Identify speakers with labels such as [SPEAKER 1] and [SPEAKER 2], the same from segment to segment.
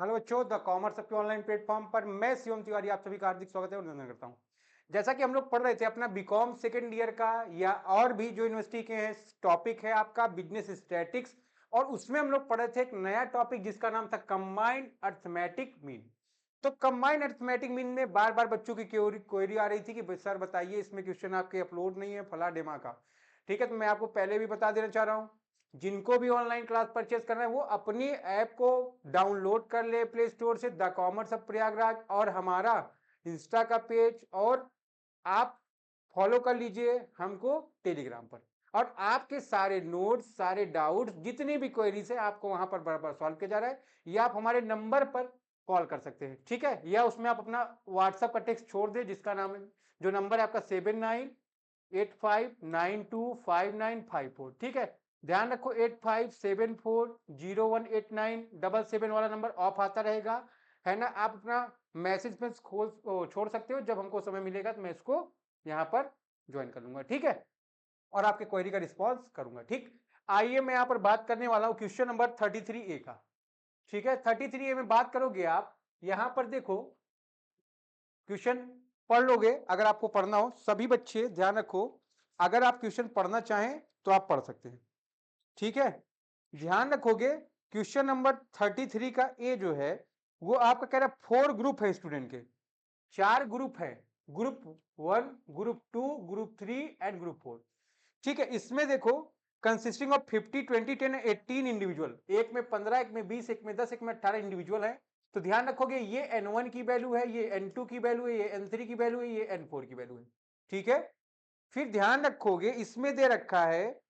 [SPEAKER 1] Hello बच्चों, the commerce के online platform पर मैं शिवम तिवारी आप सभी का हार्दिक स्वागत है और अभिनंदन करता हूं। जैसा कि हम लोग पढ़ रहे थे अपना बीकॉम सेकेंड ईयर का या और भी जो यूनिवर्सिटी के हैं, टॉपिक है आपका बिजनेस स्टैटिक्स। और उसमें हम लोग पढ़ रहे थे एक नया टॉपिक जिसका नाम था कंबाइंड अर्थमेटिक मीन। तो कंबाइंड अर्थमेटिक मीन में बार बार बच्चों की क्वेरी आ रही थी कि सर बताइए इसमें क्वेश्चन आपके अपलोड नहीं है फला डेमा का। ठीक है, तो मैं आपको पहले भी बता देना चाह रहा हूँ, जिनको भी ऑनलाइन क्लास परचेस करना है वो अपनी ऐप को डाउनलोड कर ले प्ले स्टोर से, द कॉमर्स ऑफ प्रयागराज, और हमारा इंस्टा का पेज और आप फॉलो कर लीजिए हमको टेलीग्राम पर। और आपके सारे नोट्स, सारे डाउट्स, जितनी भी क्वेरीज है आपको वहां पर बराबर सॉल्व किया जा रहा है, या आप हमारे नंबर पर कॉल कर सकते हैं। ठीक है, या उसमें आप अपना व्हाट्सएप का टेक्स्ट छोड़ दे, जिसका नाम है, जो नंबर है आपका 7985925954। ठीक है, ध्यान रखो 8574018977 वाला नंबर ऑफ आता रहेगा, है ना। आप अपना मैसेज में खोल छोड़ सकते हो, जब हमको समय मिलेगा तो मैं इसको यहाँ पर ज्वाइन कर लूंगा। ठीक है, और आपके क्वेरी का रिस्पॉन्स करूंगा। ठीक, आइए मैं यहाँ पर बात करने वाला हूँ क्वेश्चन नंबर 33A का। ठीक है, 33A में बात करोगे आप, यहाँ पर देखो क्वेश्चन पढ़ लोगे अगर आपको पढ़ना हो। सभी बच्चे ध्यान रखो, अगर आप क्वेश्चन पढ़ना चाहें तो आप पढ़ सकते हैं। ठीक है, ध्यान रखोगे क्वेश्चन नंबर 33 का ए जो है वो आपका कह रहा है 4 ग्रुप है स्टूडेंट के, 4 ग्रुप है, group 1, group 2, group 3 and group 4। ठीक है, इसमें देखो कंसिस्टिंग ऑफ 50 20 10 18 इंडिविजुअल, एक में 15, एक में 20, एक में 10, एक में 18 इंडिविजुअल है। तो ध्यान रखोगे ये N1 की वैल्यू है, ये N2 की वैल्यू है, ये N3 की वैल्यू है, ये N4 की वैल्यू है। ठीक है, फिर ध्यान रखोगे इसमें दे रखा है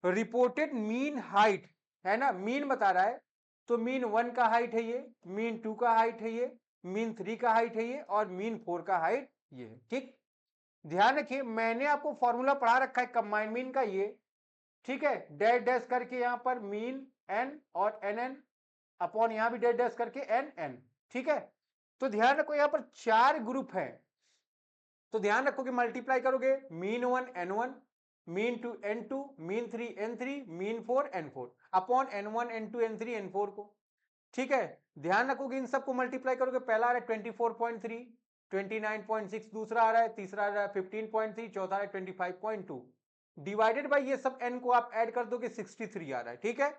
[SPEAKER 1] रिपोर्टेड मीन हाइट, है ना, मीन बता रहा है। तो मीन 1 का हाइट है ये, मीन 2 का हाइट है ये, मीन 3 का हाइट है ये, और मीन 4 का हाइट ये है। ठीक, ध्यान रखिए मैंने आपको फॉर्मूला पढ़ा रखा है कंबाइंड मीन का ये। ठीक है, डैश डैश करके यहां पर मीन एन और एन एन अपॉन यहां भी डैश डैश करके एन एन। ठीक है, तो ध्यान रखो यहां पर 4 ग्रुप है, तो ध्यान रखोगे मल्टीप्लाई करोगे mean 1 N1, mean 2 N2, mean 3 N3, mean 4 N4 upon N1 N2 N3 N4 को। ठीक है, ध्यान रखोगे इन सबको मल्टीप्लाई करोगे, पहला आ रहा है 24.3, 29.6, दूसरा आ रहा है, तीसरा आ रहा है 15.3, चौथा आ रहा है 25.2, डिवाइडेड बाई ये सब n को आप ऐड कर दोगे 63 आ रहा है। ठीक है,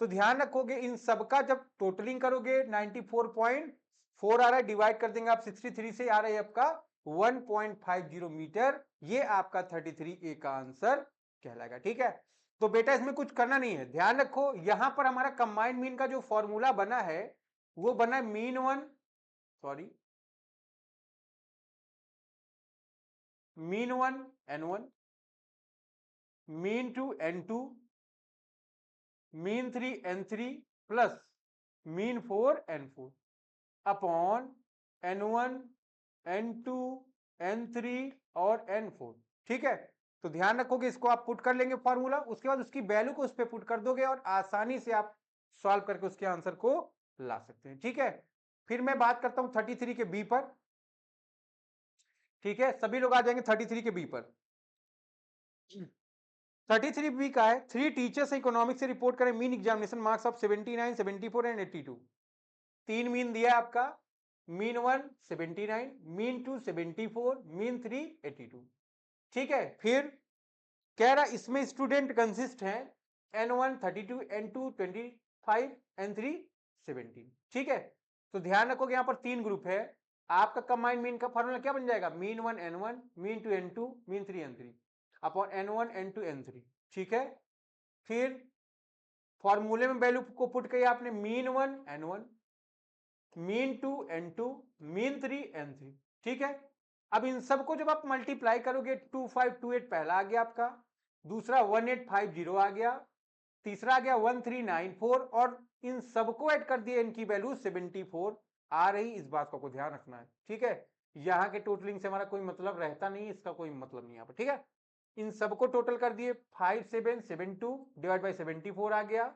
[SPEAKER 1] तो ध्यान रखोगे इन सबका जब टोटलिंग करोगे 94.4 आ रहा है, डिवाइड कर देंगे आप 63 से, आ रहा है आपका 1.50 मीटर। ये आपका 33A का आंसर कहलाएगा। ठीक है, तो बेटा इसमें कुछ करना नहीं है, ध्यान रखो यहां पर हमारा कंबाइंड मीन का जो फॉर्मूला बना है वो बना है mean 1, sorry, mean 1 N1, mean 2 N2, mean 3 N3 plus mean 4 N4 upon N1 N2 N3 और N4। ठीक है, तो ध्यान रखोगे इसको आप पुट कर लेंगे फॉर्मूला, उसके बाद उसकी वैल्यू को उस पर पुट कर दोगे और आसानी से आप सॉल्व करके उसके आंसर को ला सकते हैं। ठीक है, फिर मैं बात करता हूं 33 के बी पर। ठीक है, सभी लोग आ जाएंगे 33 के बी पर। 33B का है, 3 टीचर्स इकोनॉमिक्स से रिपोर्ट करें mean examination marks of 79, 74 and 82। 3 mean दिया आपका, मीन 1 79, मीन 2 74, मीन 3 82। ठीक है, फिर कह रहा इसमें स्टूडेंट कंसिस्ट है N1 32, N2 25, N3 17। ठीक है, तो ध्यान रखोगे यहां पर 3 ग्रुप है, आपका कंबाइंड मीन का फॉर्मूला क्या बन जाएगा, mean 1 N1, mean 2 N2, mean 3 N3 upon N1 N2 N3। ठीक है, फिर फॉर्मूले में वैल्यू को पुट किया आपने, mean 1 N1, mean 2 N2, mean 3 N3। ठीक है, अब इन सबको जब आप मल्टीप्लाई करोगे 2528 पहला आ गया आपका, दूसरा 1850 आ गया, तीसरा आ गया 1394, और इन सबको ऐड कर दिया, इनकी वैल्यू 74 आ रही। इस बात को ध्यान रखना है। ठीक है, यहां के टोटलिंग से हमारा कोई मतलब रहता नहीं, इसका कोई मतलब नहीं यहाँ पर। ठीक है, इन सबको टोटल कर दिए 5772 डिवाइड बाई 74 आ गया।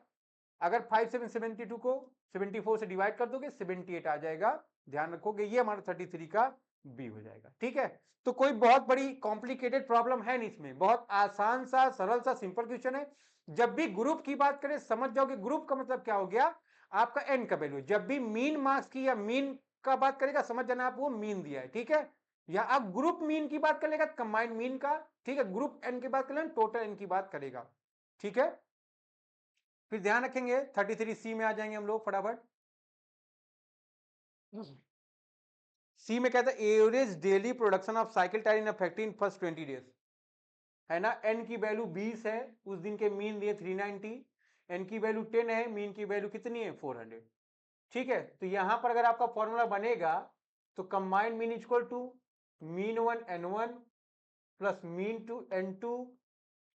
[SPEAKER 1] अगर 5772 को 74 से डिवाइड कर दोगे 78 आ जाएगा। ध्यान रखोगे ये हमारा 33 का बी हो जाएगा। ठीक है, तो कोई बहुत बड़ी कॉम्प्लिकेटेड प्रॉब्लम है नहीं इसमें, बहुत आसान सा सरल सा सिंपल क्वेश्चन है। जब भी ग्रुप की बात करें समझ जाओगे ग्रुप का मतलब क्या हो गया, आपका एन का वैल्यू। जब भी मीन मार्क्स की या मीन का बात करेगा समझ जाना आप वो मीन दिया है, ठीक है। या आप ग्रुप मीन की बात करेगा कंबाइंड मीन का, ठीक है। ग्रुप एन की बात करेगा टोटल एन की बात करेगा, ठीक है। फिर ध्यान रखेंगे 33C में आ जाएंगे हम लोग फटाफट। सी में कहता है average daily production of cycle tyre in a factory in first 20 days, है ना। एन की वैल्यू 20 है, उस दिन के मीन दिए 390, एन की वैल्यू 10 है, मीन की वैल्यू कितनी है 400, ठीक है। तो यहां पर अगर आपका फॉर्मूला बनेगा तो combined mean equal to mean one N1 plus mean two N2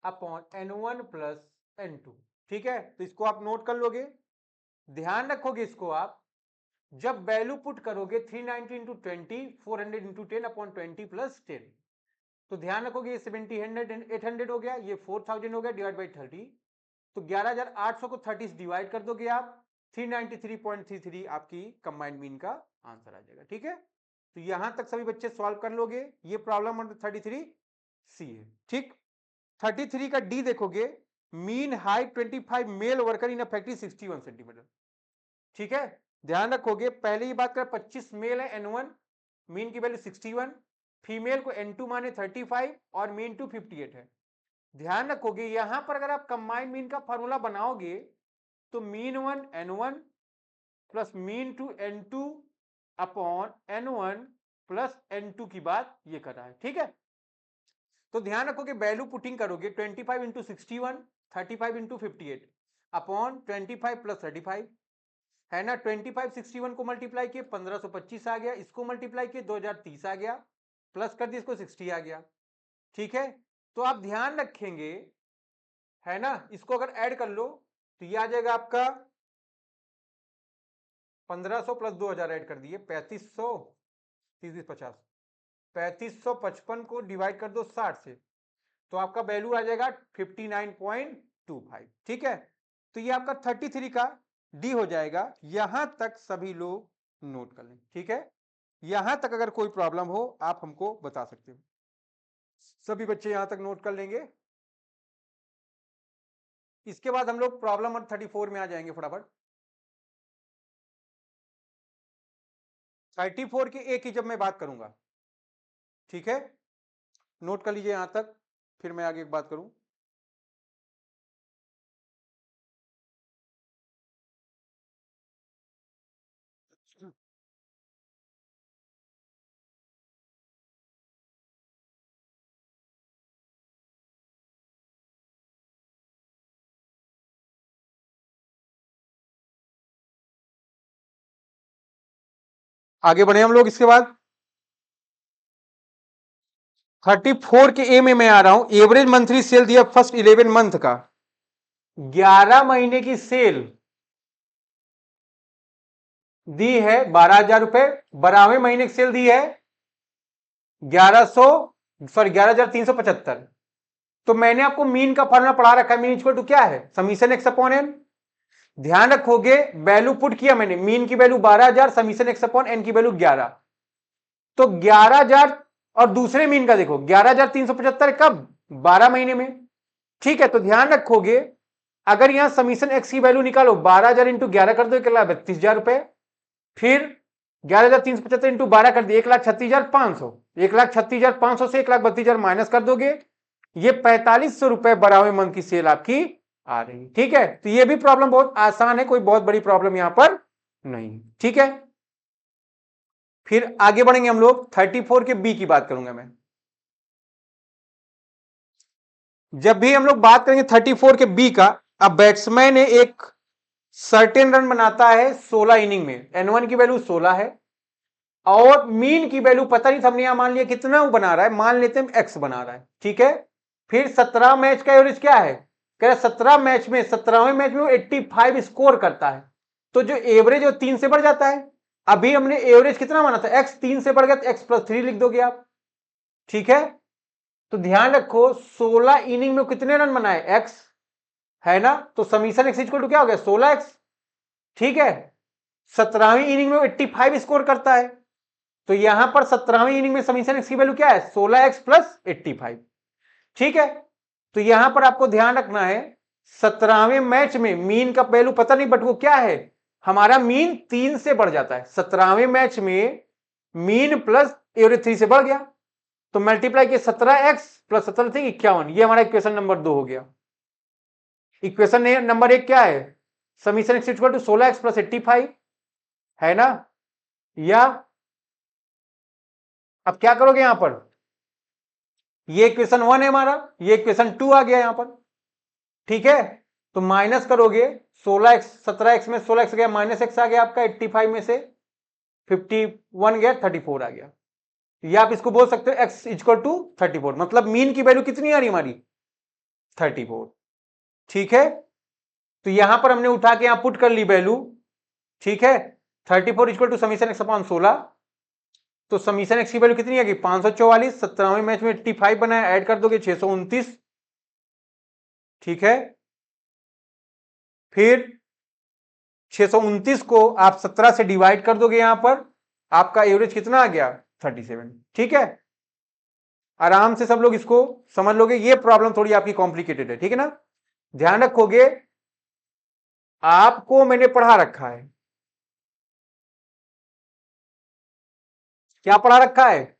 [SPEAKER 1] upon N1 plus N2, ठीक है। तो इसको आप नोट कर लोगे, ध्यान रखोगे इसको आप। जब वैल्यू पुट करोगे 390 इंटू 20, 400 इंटू 10 अपॉन 20 प्लस 10, तो ध्यान रखोगे ये 70 800 हो गया, ये 4000 हो गया डिवाइड बाई 30, तो 11800 को 30 से डिवाइड कर दोगे आप, 393.33 आपकी कंबाइंड मीन का आंसर आ जाएगा, ठीक है। तो यहां तक सभी बच्चे सॉल्व कर लोगे। ये प्रॉब्लम नंबर 33C है, ठीक। 33 का डी देखोगे, mean height 25 male worker in a factory 61 centimetre, ठीक है। ध्यान रखोगे पहले ही बात कर 25 मेल है N1, मीन की वैल्यू 61, फीमेल को N2 माने 35 और मीन टू 58 है। ध्यान रखोगे यहां पर अगर आप कंबाइंड मीन का फॉर्मूला बनाओगे तो mean one N1 plus mean two N2 upon N1 plus N2 की बात ये कर रहा है, ठीक है। तो ध्यान रखोगे वैल्यू पुटिंग करोगे 25 इंटू 61, 35 इंटू 58 अपॉन 25 प्लस 35, है ना। 25 61 को मल्टीप्लाई किए 1525 आ गया, इसको मल्टीप्लाई किए 2030 आ गया, प्लस कर दिए इसको 60 आ गया, ठीक है। तो आप ध्यान रखेंगे, है ना, इसको अगर ऐड कर लो तो ये आ जाएगा आपका 1500 प्लस 2000 ऐड कर दिए 3500, 30 50, 3555 को डिवाइड कर दो 60 से, तो आपका वैल्यू आ जाएगा 59.25, ठीक है। तो ये आपका 33 का डी हो जाएगा। यहां तक सभी लोग नोट कर लें, ठीक है। यहां तक अगर कोई प्रॉब्लम हो आप हमको बता सकते हो। सभी बच्चे यहां तक नोट कर लेंगे। इसके बाद हम लोग प्रॉब्लम नंबर 34 में आ जाएंगे फटाफट। 34 के ए की जब मैं बात करूंगा, ठीक है, नोट कर लीजिए यहां तक, फिर मैं आगे एक बात करूं। आगे बढ़े हम लोग। इसके बाद 34 के ए में मैं आ रहा हूं। एवरेज मंथली सेल दिया फर्स्ट 11 मंथ का, 11 महीने की सेल दी है 12,000 रुपए, 12वें महीने की सेल दी है 11,375। तो मैंने आपको मीन का फॉर्मूला पढ़ा रखा है, मीन इक्वल टू क्या है समीशन एक्स अपॉन एन। ध्यान रखोगे वैल्यू पुट किया मैंने, मीन की value 12,000, summation x upon n की वैल्यू 11, तो 11,000 और दूसरे मीन का देखो 11,375 कब 12 महीने में, ठीक है। तो ध्यान रखोगे अगर यहां समीशन एक्स की वैल्यू निकालो 12,000 इंटू 11 कर दो 1,32,000 रुपए, फिर 11,375 इंटू 12 कर दिए 1,36,500, 1,36,500 से 1,32,000 माइनस कर दोगे, ये 4,500 रुपए 12वें मंथ की सेल आपकी आ रही, ठीक है। तो ये भी प्रॉब्लम बहुत आसान है, कोई बहुत बड़ी प्रॉब्लम यहां पर नहीं, ठीक है। फिर आगे बढ़ेंगे हम लोग। 34 के बी की बात करूंगा मैं। जब भी हम लोग बात करेंगे 34 के बी का, अब बैट्समैन एक सर्टेन रन बनाता है 16 इनिंग में, N1 की वैल्यू 16 है और मीन की वैल्यू पता नहीं, हमने यहां मान लिया कितना वो बना रहा है, मान लेते हैं एक्स बना रहा है, ठीक है। फिर 17 मैच का एवरेज क्या है, कह रहा 17 मैच में 17वें मैच में वो 85 स्कोर करता है, तो जो एवरेज वो 3 से बढ़ जाता है। अभी हमने एवरेज कितना माना था, एक्स 3 से बढ़ गया तो एक्स प्लस 3 लिख दोगे आप, ठीक है। तो ध्यान रखो 16 इनिंग में कितने रन बनाए एक्स, है ना, तो समीशन एक्स इक्वल टू क्या हो गया 16x, ठीक है। 17वीं इनिंग में 85 स्कोर करता है, तो यहां पर 17वीं इनिंग में समीशन एक्स की वैल्यू क्या है 16x प्लस 85, ठीक है। तो यहां पर आपको ध्यान रखना है 17वें मैच में मीन का वैल्यू पता नहीं बट वो क्या है हमारा मीन 3 से बढ़ जाता है। 17वें मैच में मीन प्लस एवरेज 3 से बढ़ गया, तो मल्टीप्लाई किया 17x प्लस 17 थी 51। ये हमारा इक्वेशन नंबर 2 हो गया। इक्वेशन नंबर 1 क्या है? Summation x equal to 16x plus 85 है ना। या अब क्या करोगे यहां पर, ये इक्वेशन 1 है हमारा, ये इक्वेशन 2 आ गया यहां पर, ठीक है। तो माइनस करोगे 16x, 17x में 16x गया, माइनस x आ गया आपका 85 में से 51 गया, 34 आ गया। या आप इसको बोल सकते हो x इक्वल टू 34, मतलब मीन की वैल्यू कितनी आ रही हमारी 34, ठीक है। तो यहां पर हमने उठा के यहां पुट कर ली वैल्यू, ठीक है। 34 equal to summation x upon 16, तो समीशन x की वैल्यू कितनी आ गई 544। 17वें मैच में 85 बनाया, ऐड कर दोगे 629, ठीक है। फिर 629 को आप 17 से डिवाइड कर दोगे, यहां पर आपका एवरेज कितना आ गया 37, ठीक है। आराम से सब लोग इसको समझ लोगे। ये प्रॉब्लम थोड़ी आपकी कॉम्प्लिकेटेड है, ठीक है ना। ध्यान रखोगे, आपको मैंने पढ़ा रखा है, क्या पढ़ा रखा है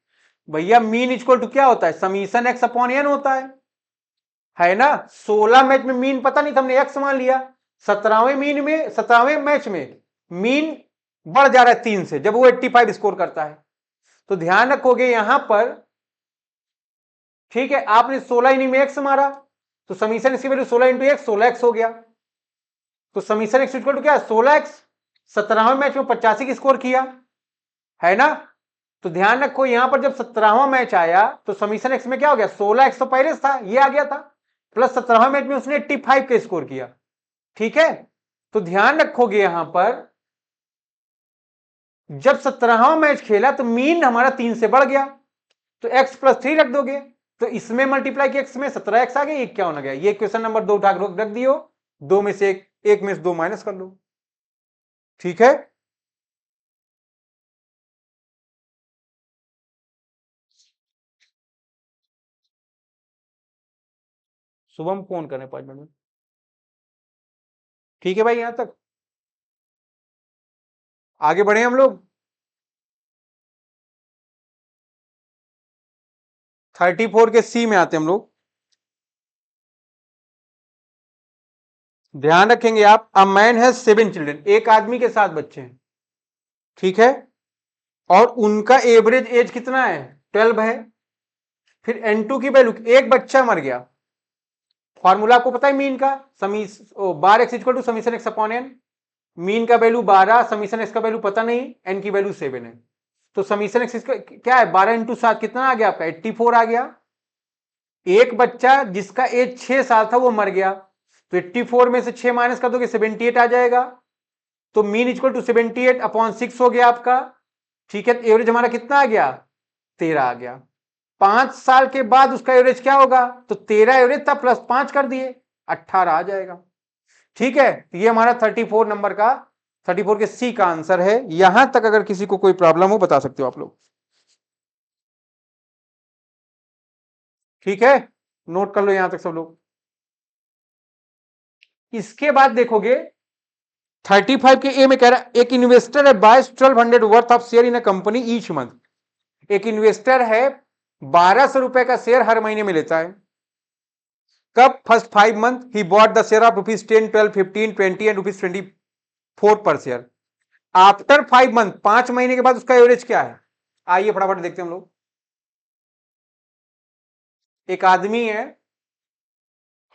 [SPEAKER 1] भैया, मीन इक्वल टू क्या होता है समीशन x अपॉन n होता है ना। 16 मैच में मीन पता नहीं था, हमने x मान लिया। 17वें मैच में मीन बढ़ जा रहा है 3 से, जब वो 85 स्कोर करता है। तो ध्यान रखोगे यहां पर, ठीक है, आपने 16 इनिंग में x मारा, तो समीशन इसकी वैल्यू 16 इंटू x 16x हो गया। तो समीशन x इक्वल टू क्या है 16x। 17वें मैच में 85 की स्कोर किया है ना। तो ध्यान रखो यहां पर जब 17वां मैच आया तो समीशन x में क्या हो गया 16x तो पहले था, ये आ गया था, प्लस 17वां मैच में उसने 85 का स्कोर किया, ठीक है। तो ध्यान रखोगे यहां पर जब 17वां मैच खेला तो मीन हमारा 3 से बढ़ गया, तो x प्लस 3 रख दोगे, तो इसमें मल्टीप्लाई किया x में 17x आ गया, ये क्या होना गया। ये क्वेश्चन नंबर 2 उठा रख दियो, 2 में से एक में से 2 माइनस कर लो, ठीक है। शुभम फोन करें 5 मिनट में, ठीक है भाई। यहां तक आगे बढ़े हम लोग। 34 के सी में आते हम लोग। ध्यान रखेंगे आप, अ मैन हैज 7 चिल्ड्रन, एक आदमी के 7 बच्चे हैं, ठीक है, और उनका एवरेज एज कितना है 12 है। फिर n2 की वैल्यू, एक बच्चा मर गया, फॉर्मूला आपको पता है मीन का, bar x equal to summation x upon n. Mean का वैल्यू 12, समीशन एक्स का वैल्यू पता नहीं, एन की वैल्यू 7 है। तो समीशन एक्स क्या है 12 इंटू 7 कितना आ गया आपका 84 आ गया। एक बच्चा जिसका एज 6 साल था वो मर गया, तो 84 में से 6 माइनस कर दोगे 78 आ जाएगा। तो मीन इक्वल टू 78 अपॉन 6 हो गया आपका, ठीक है। एवरेज हमारा कितना आ गया 13 आ गया। 5 साल के बाद उसका एवरेज क्या होगा, तो 13 एवरेज था प्लस 5 कर दिए 18 आ जाएगा, ठीक है। तो ये हमारा 34 नंबर का 34 के सी का आंसर है। यहां तक अगर किसी को कोई प्रॉब्लम हो बता सकते हो आप लोग, ठीक है, नोट कर लो यहां तक सब लोग। इसके बाद देखोगे 35 के ए में कह रहा है एक इन्वेस्टर है buys 1200 worth of share in a company each month. एक इन्वेस्टर है 1200 रुपए का शेयर हर महीने में लेता है। कब, first 5 month he bought the share of rupees 10, 12, 15, 20 and rupees 24 पर शेयर। आफ्टर 5 मंथ, 5 महीने के बाद उसका एवरेज क्या है, आइए फटाफट देखते हैं हम लोग। एक आदमी है,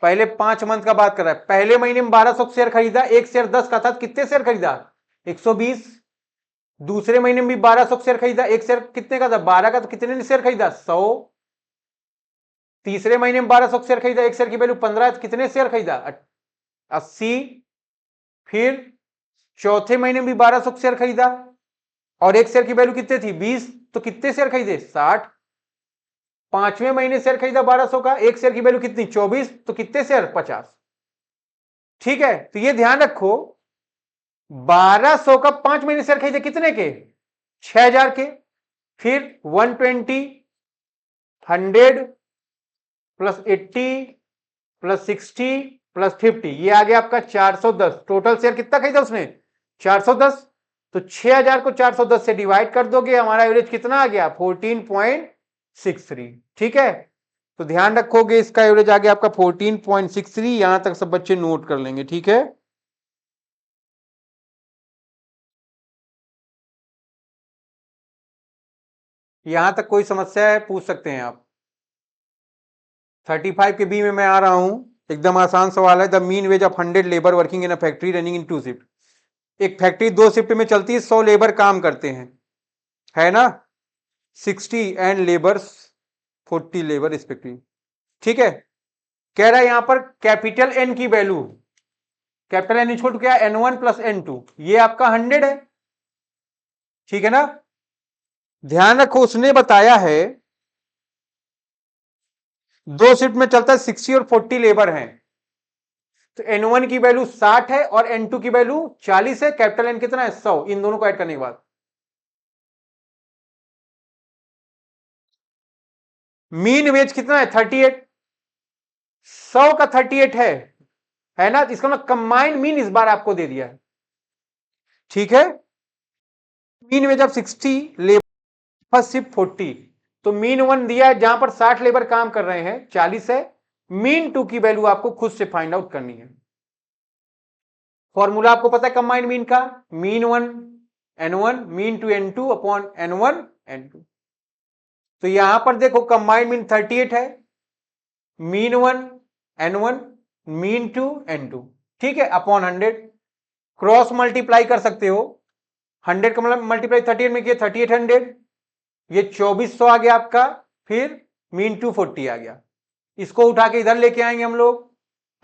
[SPEAKER 1] पहले 5 मंथ का बात कर रहा है, पहले महीने में 1200 शेयर खरीदा, एक शेयर 10 का था, कितने शेयर खरीदा 120। दूसरे महीने में भी 1200 शेयर खरीदा, एक शेयर कितने का था 12 का, तो कितने ने शेयर खरीदा 100। तीसरे महीने में 1200 शेयर खरीदा, एक शेयर की वैल्यू 15, कितने शेयर खरीदा 80। फिर चौथे महीने में भी 1200 शेयर खरीदा और एक शेयर की वैल्यू कितने थी 20, तो कितने शेयर खरीदे 60। पांचवें महीने शेयर खरीदा 1200 का, एक शेयर की वैल्यू कितनी 24, तो कितने शेयर 50, ठीक है। तो ये ध्यान रखो 1200 का 5 महीने शेयर खरीदे कितने के 6000 के। फिर 120, 100 प्लस 80 प्लस 60 प्लस 50, ये आ गया आपका 410। टोटल शेयर कितना खरीदा उसने 410, तो 6000 को 410 से डिवाइड कर दोगे, हमारा एवरेज कितना आ गया 14.63। ठीक है, तो ध्यान रखोगे इसका एवरेज आ गया आपका 14.63। यहां तक सब बच्चे नोट कर लेंगे। ठीक है, यहां तक कोई समस्या है पूछ सकते हैं आप। 35 के बी में मैं आ रहा हूं, एकदम आसान सवाल है। The mean ways of 100 labour working in a factory running in 2 shift. एक फैक्ट्री 2 शिफ्ट में चलती है, 100 लेबर काम करते हैं, है ना, 60 एंड लेबर्स 40 लेबर रिस्पेक्टिव। ठीक है, कह रहा है यहां पर कैपिटल एन की value, capital N equal to क्या, N1 प्लस N2, ये आपका 100 है। ठीक है ना, ध्यान रखो उसने बताया है 2 शिफ्ट में चलता है, 60 और 40 लेबर हैं, तो N1 की वैल्यू 60 है और N2 की वैल्यू 40 है। कैपिटल एन कितना है 100, इन दोनों को ऐड करने के बाद मीन वेज कितना है 38, 100 का 38 है ना, इसका मतलब कंबाइंड मीन इस बार आपको दे दिया है। ठीक है, mean ways of 60 labour, first shift 40, तो मीन 1 दिया है जहां पर 60 लेबर काम कर रहे हैं 40 है। मीन 2 की वैल्यू आपको खुद से फाइंड आउट करनी है। फॉर्मूला आपको पता है कंबाइंड मीन का, mean 1 N1 mean 2 N2 upon N1 N2। तो यहां पर देखो कंबाइंड मीन 38 है, मीन 1 N1 मीन 2 N2। ठीक है, अपॉन 100, क्रॉस मल्टीप्लाई कर सकते हो, 100 का मल्टीप्लाई 38 में किया 3800, ये 2400 आ गया आपका, फिर मीन 240 आ गया। इसको उठा के इधर लेके आएंगे हम लोग,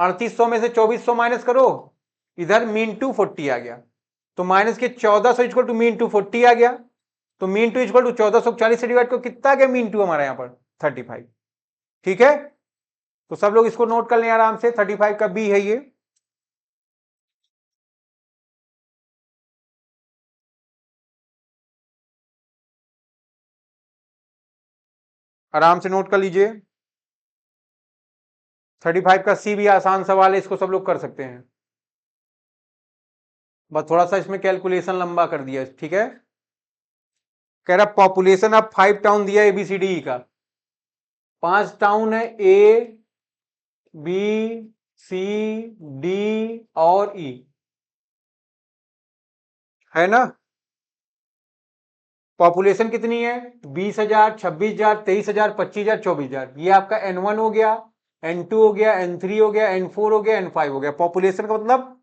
[SPEAKER 1] 3800 में से 2400 माइनस करो, इधर मीन 240 आ गया, तो माइनस के 1400 इक्वल टू मीन 240 आ गया, तो मीन 2 इक्वल टू 1440 से डिवाइड को कितना गया मीन 2 हमारा यहां पर 35। ठीक है, तो सब लोग इसको नोट कर लें आराम से, 35 का बी है ये। आराम से नोट कर लीजिए। 35 का सी भी आसान सवाल है, इसको सब लोग कर सकते हैं, बस थोड़ा सा इसमें कैलकुलेशन लंबा कर दिया। ठीक है, कह रहा पॉपुलेशन ऑफ 5 टाउन दिया ABCD का, 5 टाउन है A B C D और E, है ना। पॉपुलेशन कितनी है 20,000 26,000 23,000 25,000 24,000। ये आपका N1 हो गया, N2 हो गया, N3 हो गया, N4 हो गया, N5 हो गया। पॉपुलेशन का मतलब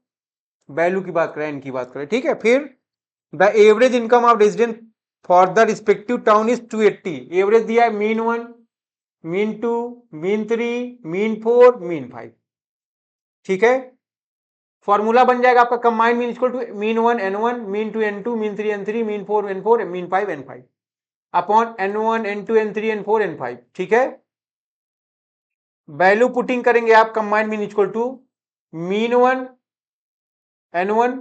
[SPEAKER 1] वैल्यू की बात करें, N की बात करें। ठीक है, फिर the average income of resident for the respective town is 280। Average दिया है mean 1 mean 2 mean 3 mean 4 mean 5। ठीक है, फॉर्मूला बन जाएगा आपका combined mean equal to mean 1 N1 mean 2 N2 mean 3 N3 mean 4 N4 mean 5 N5 upon N1 N2 N3 N4 N5। ठीक है, value putting करेंगे आप, combined mean equal to mean 1 N1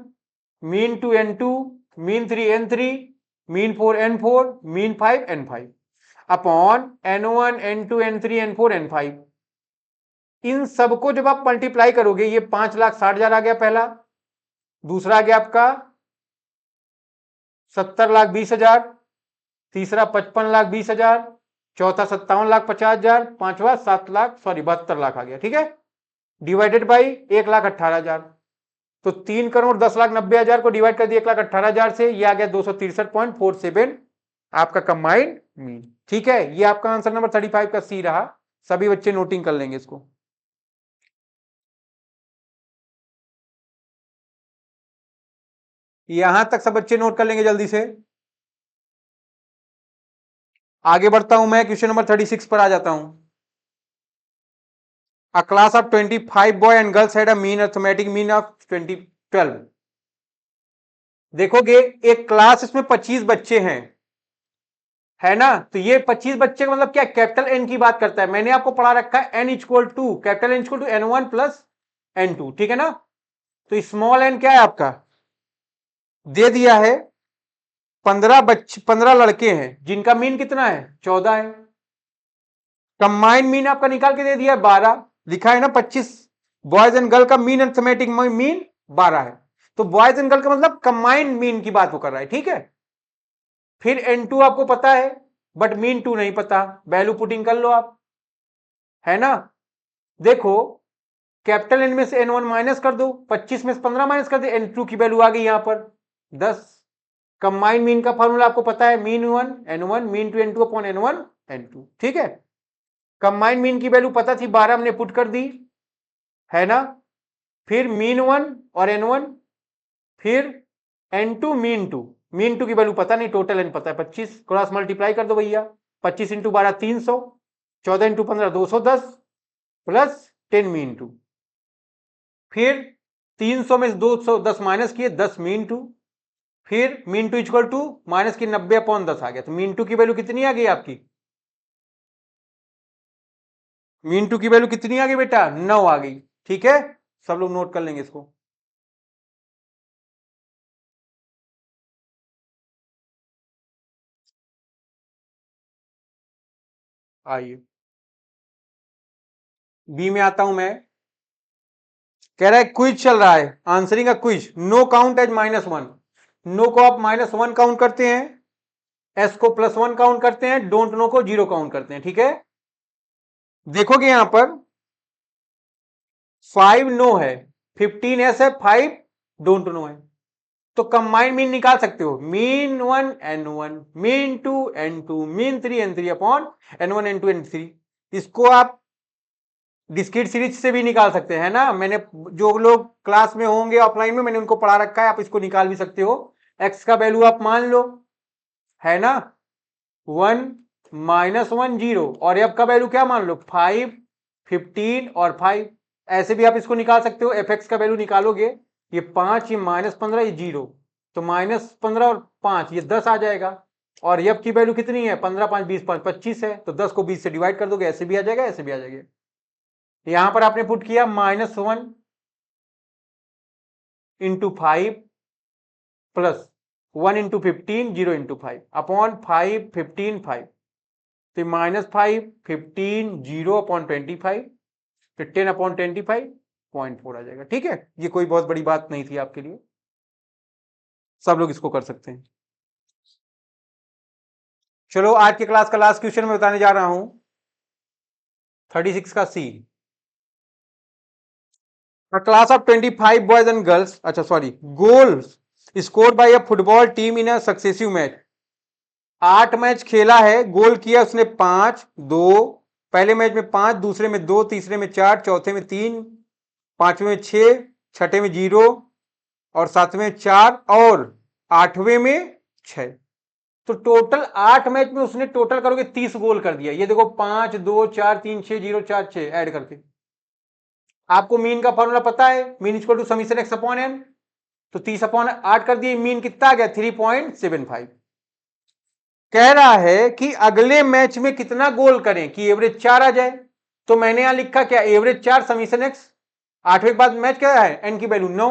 [SPEAKER 1] mean 2 N2 mean 3 N3 mean 4 N4 mean 5 N5 upon N1 N2 N3 N4 N5। इन सबको जब आप multiply करोगे, ये 5,60,000 आ गया पहला, दूसरा आ गया आपका 70,20,000, तीसरा 55,20,000, चौथा 57,50,000, पांचवा 72 लाख आ गया। ठीक है, डिवाइडेड बाई 1,18,000, तो 3,10,90,000 को डिवाइड कर दिया 1,18,000 से, ये आ गया 263.47 आपका कंबाइंड मीन। ठीक है, ये आपका आंसर नंबर 35 का सी रहा। सभी बच्चे नोटिंग कर लेंगे इसको। यहां तक सब बच्चे नोट कर लेंगे जल्दी से। आगे बढ़ता हूं मैं, क्वेश्चन नंबर 36 पर आ जाता हूं। A class of 25 boy and girls had a mean arithmetic mean of 12। देखोगे एक क्लास, इसमें 25 बच्चे हैं, है ना, तो ये 25 बच्चे का मतलब क्या, कैपिटल एन की बात करता है। मैंने आपको पढ़ा रखा है N equal to, capital N equal to N1 plus N2। ठीक है ना, तो स्मॉल एन क्या है आपका, दे दिया है 15 बच्चे, 15 लड़के हैं जिनका मीन कितना है 14 है। कंबाइंड मीन आपका निकाल के दे दिया है 12, लिखा है ना 25 बॉयज एंड गर्ल का मीन अर्थमेटिक मीन 12 है। तो बॉयज एंड गर्ल का मतलब कंबाइंड मीन की बात वो कर रहा है, ठीक है। फिर N2 आपको पता है बट मीन 2 नहीं पता, वैल्यू पुटिंग कर लो आप, है ना। देखो कैपिटल N में से N1 माइनस कर दो, 25 में से 15 माइनस कर दो, N2 की वैल्यू आ गई यहां पर 10। कंबाइंड मीन का फॉर्मूला आपको पता है, mean 1 N1 mean 2 N2 upon N1 N2, ठीक है। कंबाइंड मीन की वैल्यू पता थी 12, हमने पुट कर दी, है ना। फिर मीन 1 और N1, फिर N2 मीन 2 की वैल्यू पता नहीं, टोटल N पता है 25, क्रॉस मल्टीप्लाई कर दो भैया, 25 इंटू 12 300, 14 इंटू 15 210 प्लस 10 मीन 2, फिर 300 में 210 माइनस किए 10 मीन 2, फिर मीन 2 इक्वल टू माइनस की 90 अपॉन 10 आ गया। तो मीन 2 की वैल्यू कितनी आ गई आपकी, मीन 2 की वैल्यू कितनी आ गई बेटा, 9 आ गई, ठीक है। सब लोग नोट कर लेंगे इसको। आइए बी में आता हूं मैं, कह रहा है क्विज चल रहा है, answering a quiz, no count as -1। No को आप -1 काउंट करते हैं, एस को +1 काउंट करते हैं, डोंट नो को 0 काउंट करते हैं, ठीक है। देखोगे यहां पर 5 नो है, 15 एस है, 5 डोंट नो है। तो कंबाइंड मीन निकाल सकते हो, mean 1 N1 mean 2 N2 mean 3 N3 upon N1 N2 N3। इसको आप डिस्क्रीट सीरीज से भी निकाल सकते हैं ना, मैंने जो लोग क्लास में होंगे ऑफलाइन में मैंने उनको पढ़ा रखा है, आप इसको निकाल भी सकते हो। एक्स का वैल्यू आप मान लो, है ना, 1 -1 0, और एफ का वैल्यू क्या मान लो 5 15 और 5। ऐसे भी आप इसको निकाल सकते हो, एफ एक्स का वैल्यू निकालोगे, ये 5 ये -15 ये 0, तो -15 और 5 ये 10 आ जाएगा। और एफ की वैल्यू कितनी है, 15 5 20 5 25 है, तो 10 को 20 से डिवाइड कर दोगे, ऐसे भी आ जाएगा ऐसे भी आ जाएगा। यहां पर आपने पुट किया -1 into 5 plus 1 into 15 0 into 5 upon 5 15 5, तो -5 15 0 अपॉन 25, तो 10 अपॉन 25.4 आ जाएगा, ठीक है। ये कोई बहुत बड़ी बात नहीं थी आपके लिए, सब लोग इसको कर सकते हैं। चलो आज के क्लास का लास्ट क्वेश्चन मैं बताने जा रहा हूं, 36 का सी। A class of 25 boys and girls, अच्छा sorry, goals scored by a football team in a successive match। 8 match खेला है, गोल किया उसने 5, 2, पहले मैच में 5, दूसरे में 2, तीसरे में 4, चौथे में 3, पांचवें में 6, छठे में 0 और सातवें में 4 और आठवें में 6। तो टोटल 8 मैच में उसने टोटल करोगे 30 गोल कर दिया। ये देखो 5 2 4 3 6 0 4 6 ऐड करके। आपको मीन का फॉर्मूला पता है, mean equal to summation x upon n, तो 30/8 कर दिए, मीन कितना आ गया 3.75। कह रहा है कि अगले मैच में कितना गोल करें कि एवरेज 4 आ जाए। तो मैंने यहां लिखा क्या, एवरेज 4 समीशन एक्स, 8वें के बाद मैच क्या है, एन की वैल्यू 9,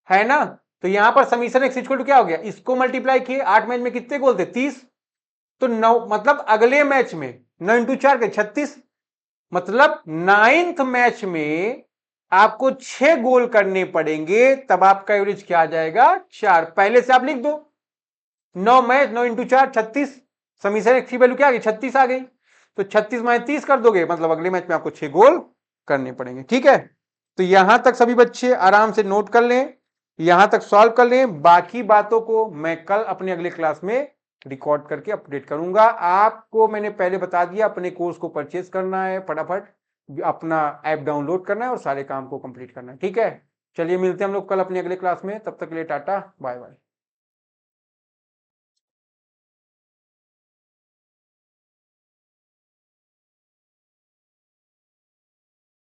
[SPEAKER 1] है ना। तो यहां पर समीशन एक्स इक्वल टू क्या हो गया, इसको मल्टीप्लाई किए, 8 मैच में कितने गोल थे 30, तो 9 मतलब अगले मैच में 9 इंटू 4 के 36, मतलब 9th मैच में आपको 6 गोल करने पड़ेंगे, तब आपका एवरेज क्या आ जाएगा 4। पहले से आप लिख दो, 9 मैच 9 इंटू 4 36, समीशन एक्स की वैल्यू क्या आ गई 36 आ गई, तो 36 में 30 कर दोगे, मतलब अगले मैच में आपको 6 गोल करने पड़ेंगे, ठीक है। तो यहां तक सभी बच्चे आराम से नोट कर लें, यहां तक सॉल्व कर लें, बाकी बातों को मैं कल अपने अगले क्लास में रिकॉर्ड करके अपडेट करूंगा। आपको मैंने पहले बता दिया, अपने कोर्स को परचेज करना है, फटाफट अपना ऐप डाउनलोड करना है और सारे काम को कंप्लीट करना है, ठीक है। चलिए मिलते हैं हम लोग कल अपने अगले क्लास में, तब तक के लिए टाटा बाय बाय।